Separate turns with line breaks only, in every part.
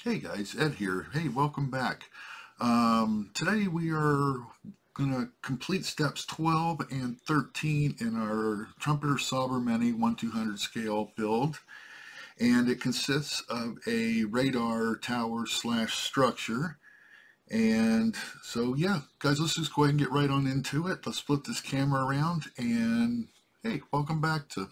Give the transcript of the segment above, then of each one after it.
Hey guys, Ed here. Hey, welcome back. Today we are going to complete steps 12 and 13 in our Trumpeter Sovremenny 1/200 scale build. And it consists of a radar tower slash structure. And so, yeah, guys, let's just go ahead and get right on into it. Let's flip this camera around and hey, welcome back to...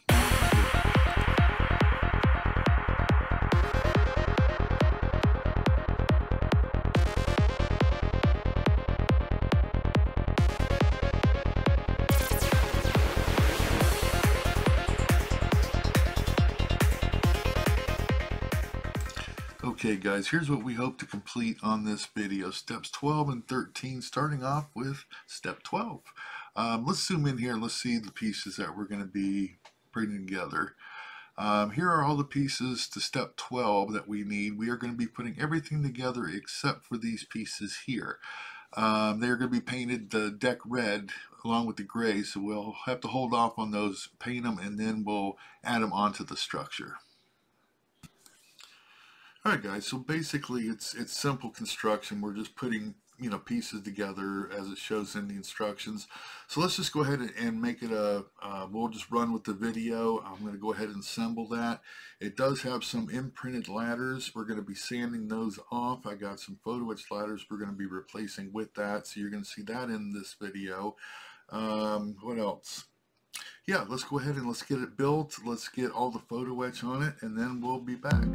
Okay guys, here's what we hope to complete on this video. Steps 12 and 13, starting off with step 12. Let's zoom in here and let's see the pieces that we're going to be putting together. Here are all the pieces to step 12 that we need. We are going to be putting everything together except for these pieces here. They're going to be painted the deck red along with the gray, so we'll have to hold off on those, paint them, and then we'll add them onto the structure. Alright guys, so basically it's simple construction. We're just putting pieces together as it shows in the instructions. So let's just go ahead and make it we'll just run with the video. I'm going to go ahead and assemble that. It does have some imprinted ladders. We're going to be sanding those off. I got some Photoetch ladders we're going to be replacing with that, so you're going to see that in this video. What else? Yeah, let's go ahead and let's get it built. Let's get all the Photoetch on it, and then we'll be back.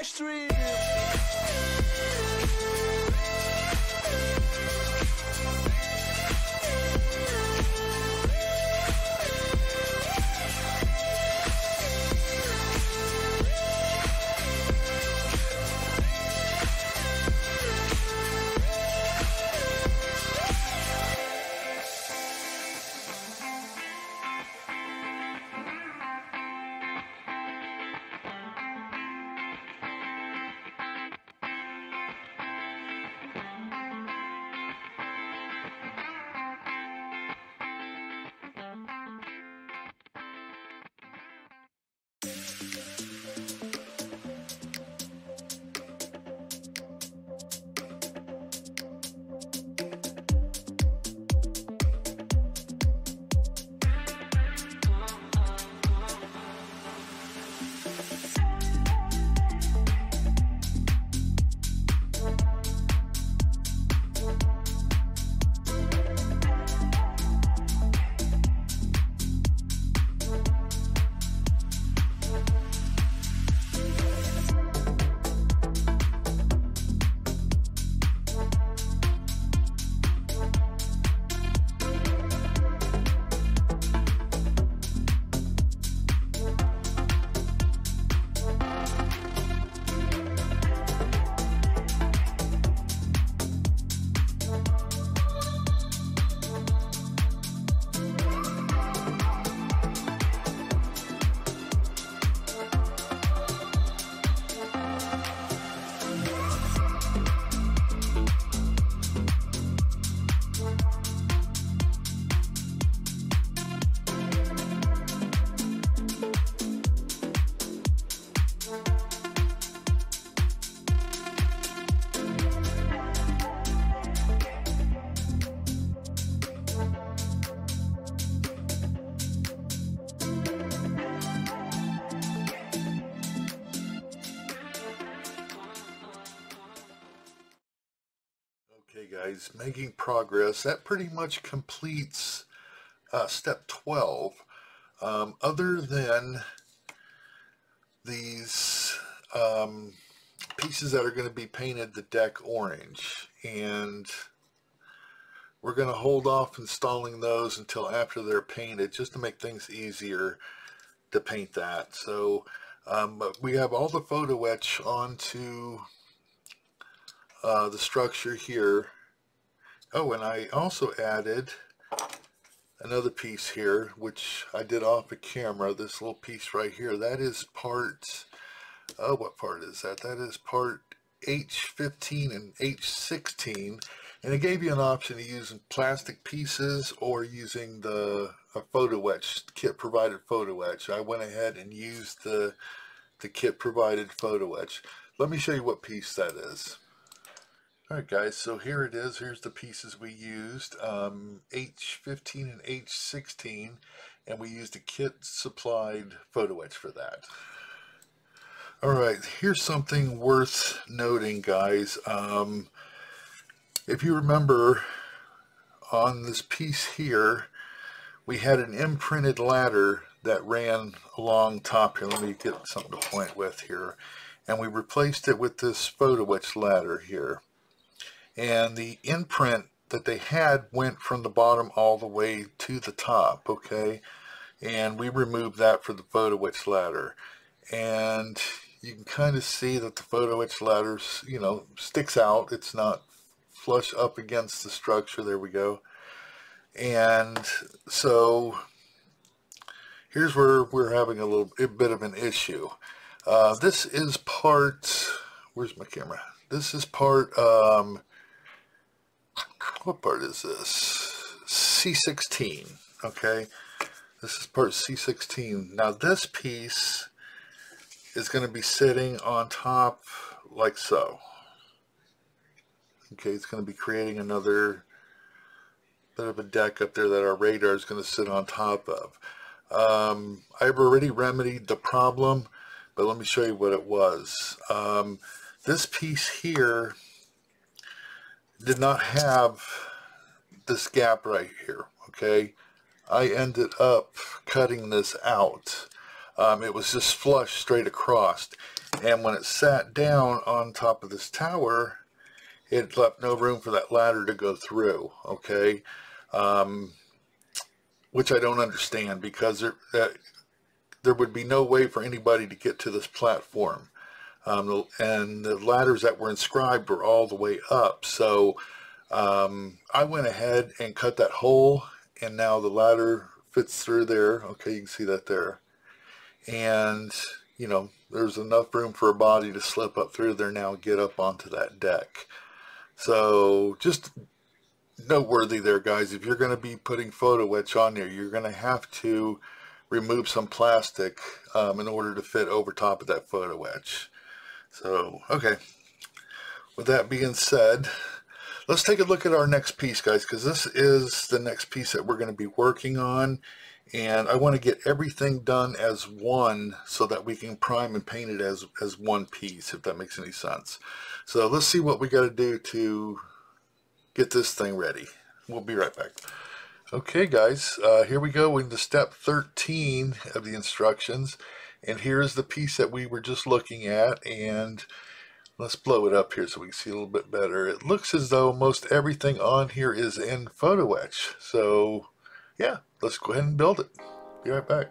live stream.
Okay guys, making progress. That pretty much completes step 12. Other than these pieces that are going to be painted the deck orange, and we're going to hold off installing those until after they're painted, just to make things easier to paint that. So we have all the Photoetch onto the structure here. Oh, and I also added another piece here, which I did off of camera. This little piece right here, that is part, what part is that? That is part H15 and H16, and it gave you an option of using plastic pieces or using the Photoetch, kit provided Photoetch. I went ahead and used the kit provided Photoetch. Let me show you what piece that is. Alright guys, so here it is. Here's the pieces we used, H15 and H16, and we used a kit supplied Photoetch for that. Alright, here's something worth noting, guys. If you remember, on this piece here, we had an imprinted ladder that ran along top here. Let me get something to point with here. And we replaced it with this Photoetch ladder here. And the imprint that they had went from the bottom all the way to the top, okay? And we removed that for the Photoetch ladder. And you can kind of see that the Photoetch ladder, you know, sticks out. It's not flush up against the structure. There we go. And so here's where we're having a bit of an issue. This is part, where's my camera? This is part, what part is this? C16, okay? This is part C16. Now this piece is going to be sitting on top like so. Okay, it's going to be creating another bit of a deck up there that our radar is going to sit on top of. I've already remedied the problem, but let me show you what it was. This piece here did not have this gap right here, okay? I ended up cutting this out. It was just flush straight across. And when it sat down on top of this tower, it left no room for that ladder to go through, okay? Which I don't understand, because there would be no way for anybody to get to this platform. And the ladders that were inscribed were all the way up. So I went ahead and cut that hole, and now the ladder fits through there. Okay, you can see that there. And, you know, there's enough room for a body to slip up through there now and get up onto that deck. So just noteworthy there, guys. If you're going to be putting Photoetch on there, you're going to have to remove some plastic in order to fit over top of that Photoetch. So, okay. With that being said, let's take a look at our next piece, guys, because this is the next piece that we're going to be working on. And I want to get everything done as one so that we can prime and paint it as one piece, if that makes any sense. So let's see what we got to do to get this thing ready. We'll be right back. Okay, guys, here we go into step 13 of the instructions. And here's the piece that we were just looking at. And let's blow it up here so we can see a little bit better. It looks as though most everything on here is in Photoetch. So, yeah, let's go ahead and build it. Be right back.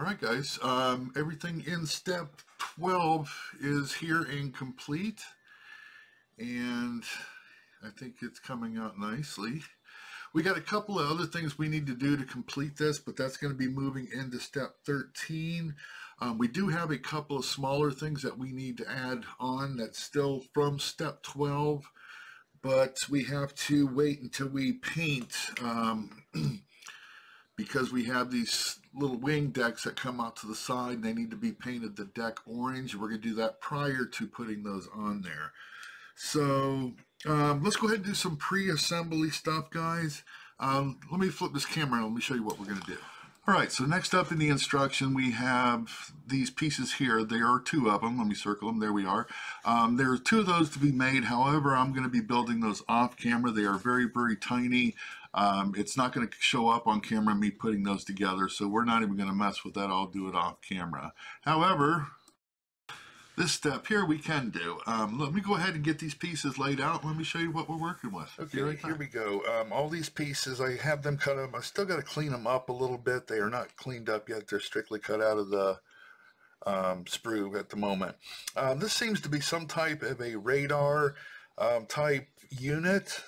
All right, guys, everything in step 12 is here and complete, and I think it's coming out nicely. We got a couple of other things we need to do to complete this, but that's going to be moving into step 13. We do have a couple of smaller things that we need to add on that's still from step 12, but we have to wait until we paint because we have these little wing decks that come out to the side and they need to be painted the deck orange. We're going to do that prior to putting those on there. So let's go ahead and do some pre-assembly stuff, guys. Let me flip this camera and let me show you what we're going to do. All right, so next up in the instruction, we have these pieces here. There are two of them. Let me circle them. There we are. There are two of those to be made. However, I'm going to be building those off camera. They are very, very tiny. It's not going to show up on camera, me putting those together, so we're not even going to mess with that. I'll do it off camera. However, this step here we can do. Let me go ahead and get these pieces laid out. Let me show you what we're working with. Okay, here we go. All these pieces, I have them cut up. I still got to clean them up a little bit. They are not cleaned up yet. They're strictly cut out of the sprue at the moment. This seems to be some type of a radar type unit.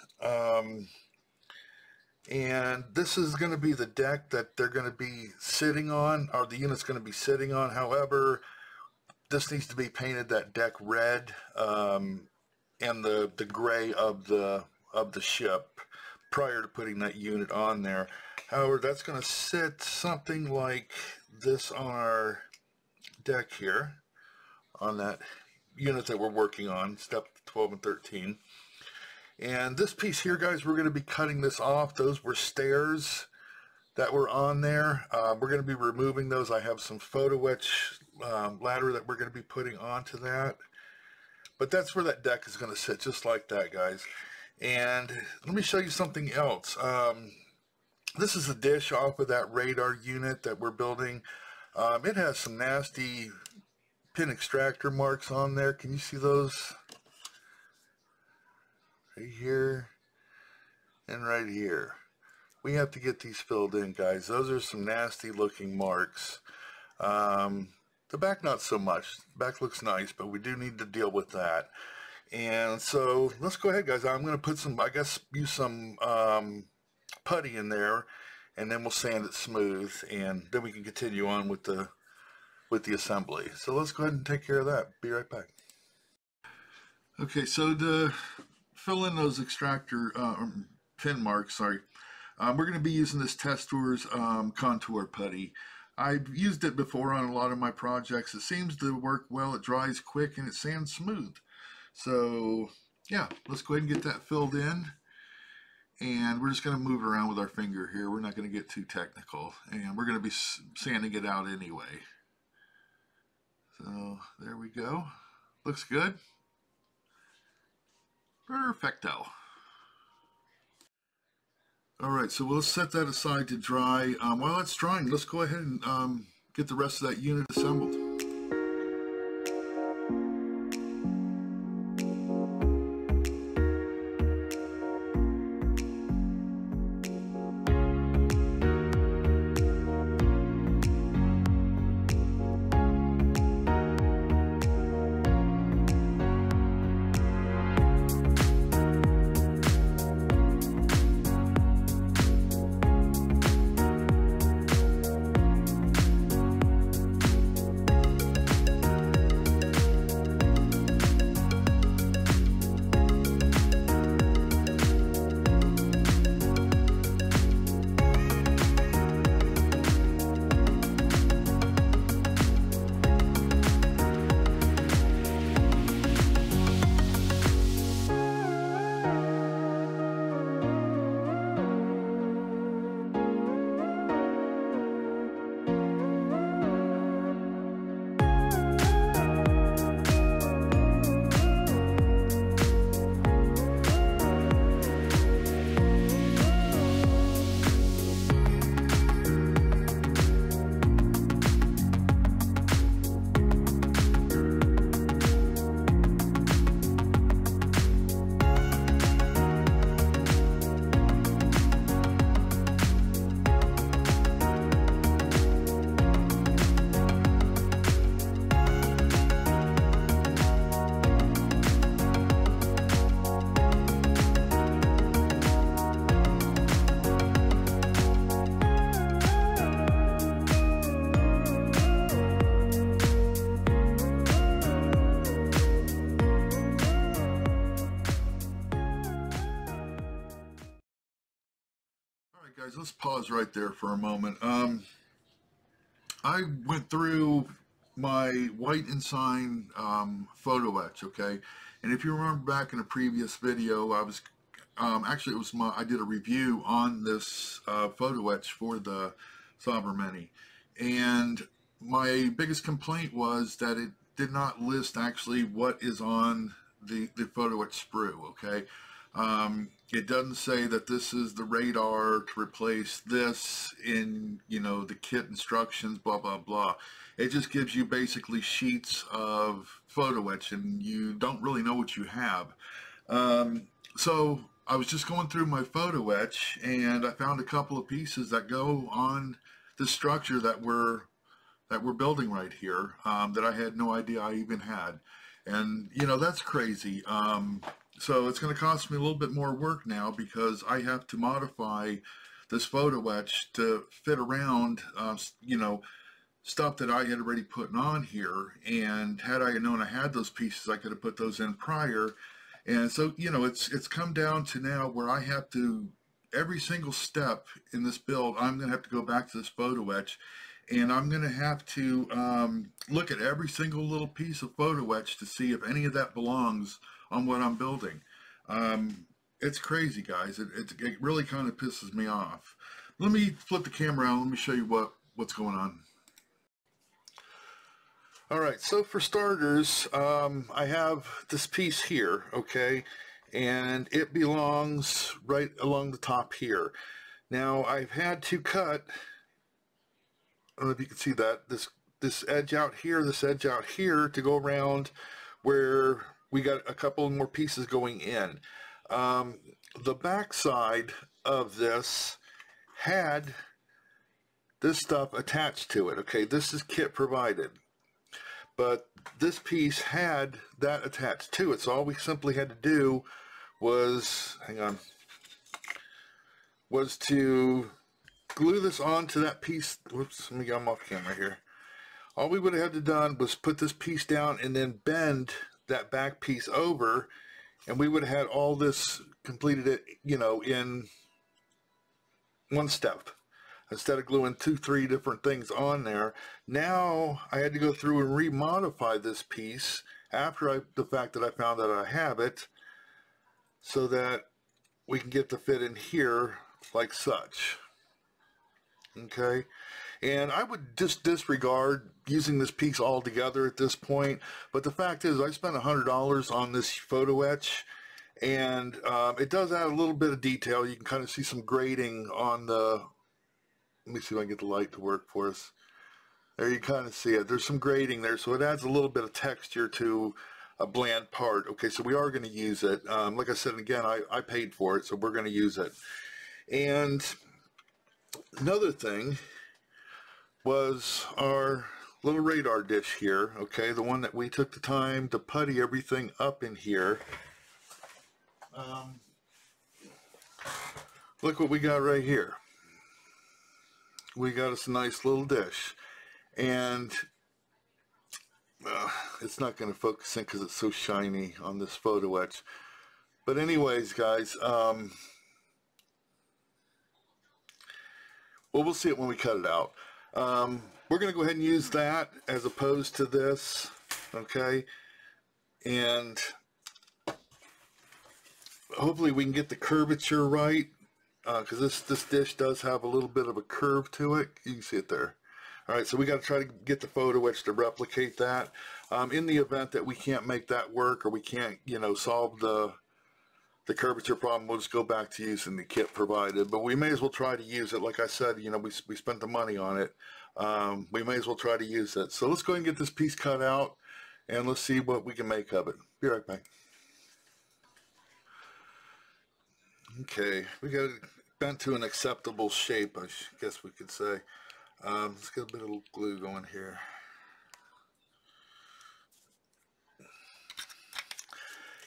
And this is going to be the deck that they're going to be sitting on, or the unit's going to be sitting on. However, this needs to be painted that deck red and the gray of the ship prior to putting that unit on there. However, that's going to sit something like this on our deck here, on that unit that we're working on, step 12 and 13. And this piece here, guys, we're going to be cutting this off. Those were stairs that were on there. We're going to be removing those. I have some Photoetch ladder that we're going to be putting onto that. But that's where that deck is going to sit, just like that, guys. And let me show you something else. This is a dish off of that radar unit that we're building. It has some nasty pin extractor marks on there. Can you see those? Right here and right here. We have to get these filled in, guys. Those are some nasty looking marks. The back not so much. The back looks nice, but we do need to deal with that. And so let's go ahead, guys. I'm going to put some, I guess, use some putty in there, and then we'll sand it smooth, and then we can continue on with the assembly. So let's go ahead and take care of that. Be right back. Okay, so to fill in those extractor pin marks, sorry, we're going to be using this Test Tours contour putty. I've used it before on a lot of my projects. It seems to work well. It dries quick and it sands smooth. So yeah, let's go ahead and get that filled in. And we're just going to move around with our finger here. We're not going to get too technical. And we're going to be sanding it out anyway. So there we go. Looks good. Perfecto. Alright, so we'll set that aside to dry. While that's drying, let's go ahead and get the rest of that unit assembled. Alright guys, let's pause right there for a moment. I went through my White Ensign Photoetch, okay? And if you remember back in a previous video, I was actually I did a review on this Photoetch for the Sovremenny, and my biggest complaint was that it did not list actually what is on the Photoetch sprue, okay? It doesn't say that this is the radar to replace this in, you know, the kit instructions, blah, blah, blah. It just gives you basically sheets of Photoetch, and you don't really know what you have. So I was just going through my Photoetch, and I found a couple of pieces that go on the structure that we're building right here, that I had no idea I even had. And, you know, that's crazy. So it's going to cost me a little bit more work now because I have to modify this Photoetch to fit around, you know, stuff that I had already put on here. And had I known I had those pieces, I could have put those in prior. And so, you know, it's come down to now where I have to, every single step in this build, I'm going to have to go back to this Photoetch, and I'm going to have to look at every single little piece of Photoetch to see if any of that belongs on what I'm building. It's crazy, guys. It really kind of pisses me off. Let me flip the camera around. Let me show you what's going on. All right, so for starters, I have this piece here, okay, and it belongs right along the top here. Now, I've had to cut, I don't know if you can see that, this edge out here, this edge out here, to go around where we got a couple more pieces going in. The back side of this had this stuff attached to it, okay? This is kit provided. But this piece had that attached to it, so all we simply had to do was, was to glue this onto that piece. Whoops, let me get off camera here. All we would have had to done was put this piece down and then bend that back piece over, and we would have had all this completed, it, you know, in one step, instead of gluing 2-3 different things on there. Now I had to go through and remodify this piece after the fact that I found that I have it, so that we can get the fit in here like such. Okay, and I would just disregard using this piece altogether at this point, but the fact is I spent $100 on this Photoetch, and it does add a little bit of detail. You can kind of see some grading on the, let me see if I can get the light to work for us. There you kind of see it. There's some grading there, so it adds a little bit of texture to a bland part. Okay, so we are going to use it. Like I said, again, I paid for it, so we're going to use it. And another thing was our little radar dish here, okay, the one that we took the time to putty everything up in here. Look what we got right here. We got us a nice little dish, and it's not going to focus in because it's so shiny on this Photoetch. But anyways, guys, well, we'll see it when we cut it out. We're going to go ahead and use that as opposed to this, okay, and hopefully we can get the curvature right, because this dish does have a little bit of a curve to it. You can see it there. All right, so we got to try to get the Photoetch to replicate that. In the event that we can't make that work, or we can't, you know, solve the curvature problem, we'll just go back to using the kit provided. But we may as well try to use it. Like I said, you know, we spent the money on it. We may as well try to use it. So let's go ahead and get this piece cut out, and let's see what we can make of it. Be right back. Okay, we got it bent to an acceptable shape, I guess we could say. Let's get a bit of glue going here.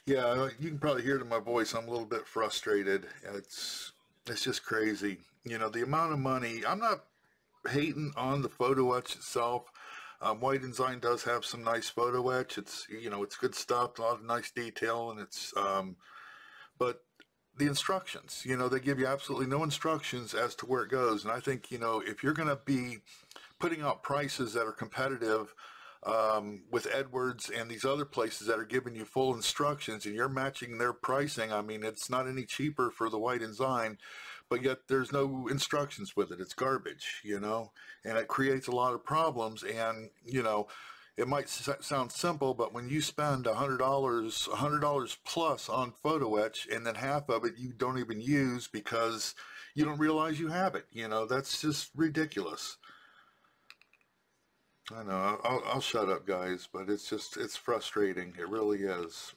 Yeah, you can probably hear it in my voice. I'm a little bit frustrated. It's just crazy. You know, the amount of money. I'm not hating on the Photoetch itself. White Ensign does have some nice Photoetch. It's, you know, it's good stuff, a lot of nice detail, and it's but the instructions. You know, they give you absolutely no instructions as to where it goes. And I think, you know, if you're going to be putting out prices that are competitive with Edwards and these other places that are giving you full instructions and you're matching their pricing, I mean, it's not any cheaper for the white Ensign, but yet there's no instructions with it. It's garbage, you know, and it creates a lot of problems. And, you know, it might sound simple, but when you spend $100 plus on Photoetch and then half of it you don't even use because you don't realize you have it, you know, that's just ridiculous. I know, I'll shut up, guys, but it's just, it's frustrating. It really is.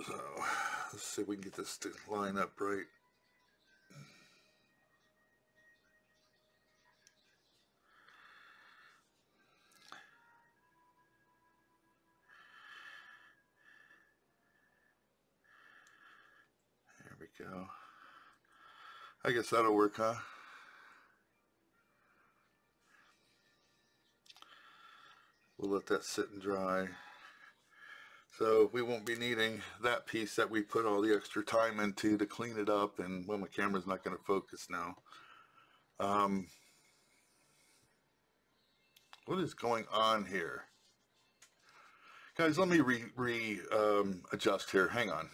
So, let's see if we can get this to line up right. There we go. I guess that'll work, huh? We'll let that sit and dry. So we won't be needing that piece that we put all the extra time into to clean it up, and well, my camera's not going to focus now. What is going on here? Guys, let me adjust here. Hang on.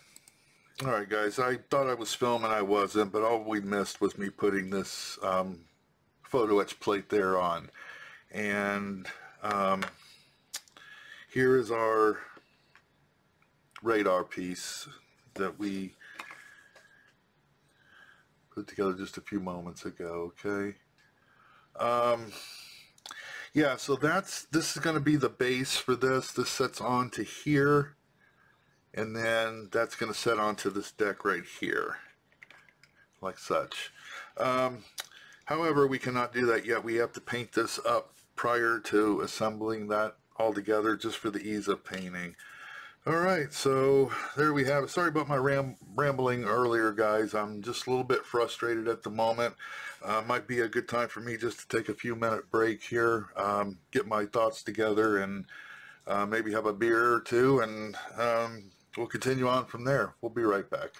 All right, guys, I thought I was filming, I wasn't, but all we missed was me putting this Photoetch plate there on. And here is our radar piece that we put together just a few moments ago, okay? Yeah, so this is going to be the base for this. This sets onto here, and then that's going to set onto this deck right here, like such. However, we cannot do that yet. We have to paint this up prior to assembling that all together, just for the ease of painting. All right, so there we have it. Sorry about my rambling earlier, guys. I'm just a little bit frustrated at the moment. Might be a good time for me just to take a few minute break here, get my thoughts together, and maybe have a beer or two, and we'll continue on from there. We'll be right back.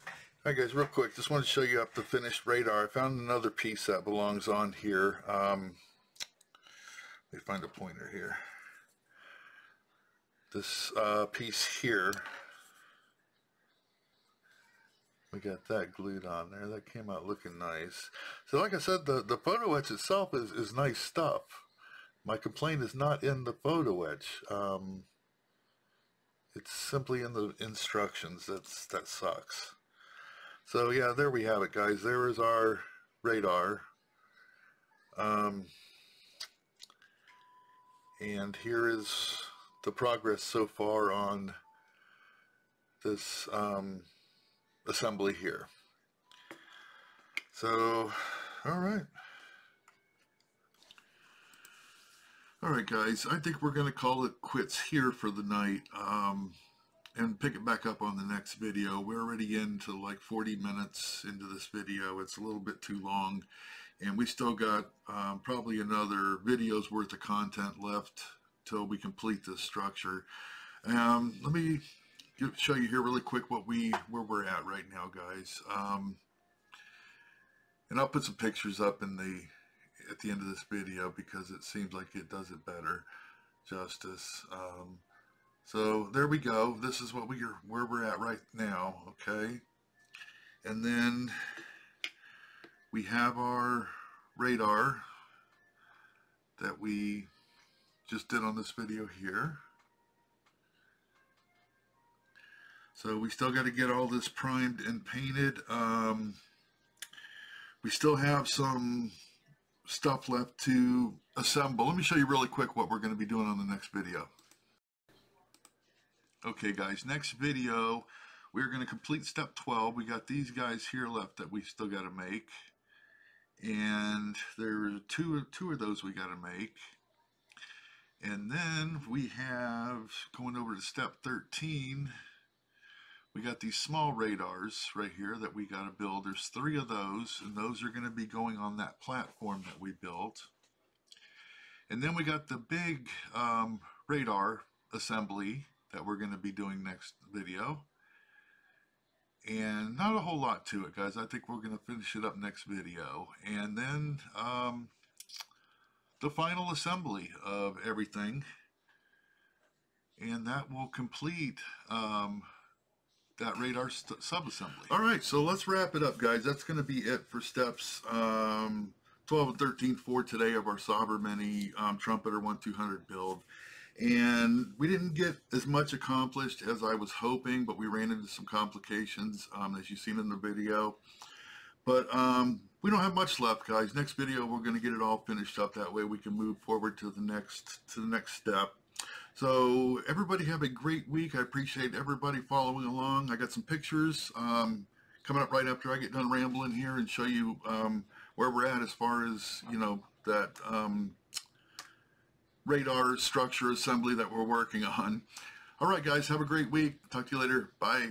All right, guys, real quick, just wanted to show you up the finished radar. I found another piece that belongs on here. Let me find a pointer here. This piece here, we got that glued on there. That came out looking nice. So like I said, the Photoetch itself is nice stuff. My complaint is not in the Photoetch. It's simply in the instructions. That sucks. So yeah, there we have it, guys. There is our radar. And here is the progress so far on this assembly here. So, all right, guys, I think we're going to call it quits here for the night, and pick it back up on the next video. We're already into like 40 minutes into this video. It's a little bit too long, and we still got probably another video's worth of content left till we complete this structure. Let me show you here really quick where we're at right now, guys. And I'll put some pictures up at the end of this video because it seems like it does it better justice. So there we go. This is where we're at right now, okay? And then we have our radar that we just did on this video here. So we still got to get all this primed and painted. We still have some stuff left to assemble. Let me show you really quick what we're going to be doing on the next video. Okay, guys, next video we're going to complete step 12. We got these guys here left that we still got to make, and there are two of those we got to make. And then we have, going over to step 13, we got these small radars right here that we got to build. There's 3 of those, and those are going to be going on that platform that we built. And then we got the big radar assembly that we're going to be doing next video. And not a whole lot to it, guys. I think we're going to finish it up next video. And then the final assembly of everything. And that will complete that radar subassembly. All right, so let's wrap it up, guys. That's going to be it for steps 12 and 13 for today of our Sovremenny Trumpeter 1200 build. And we didn't get as much accomplished as I was hoping, but we ran into some complications, as you've seen in the video. But we don't have much left, guys. Next video, we're going to get it all finished up. That way we can move forward to the next step. So everybody have a great week. I appreciate everybody following along. I got some pictures coming up right after I get done rambling here and show you where we're at as far as, you know, that radar structure assembly that we're working on. All right, guys, have a great week. Talk to you later. Bye.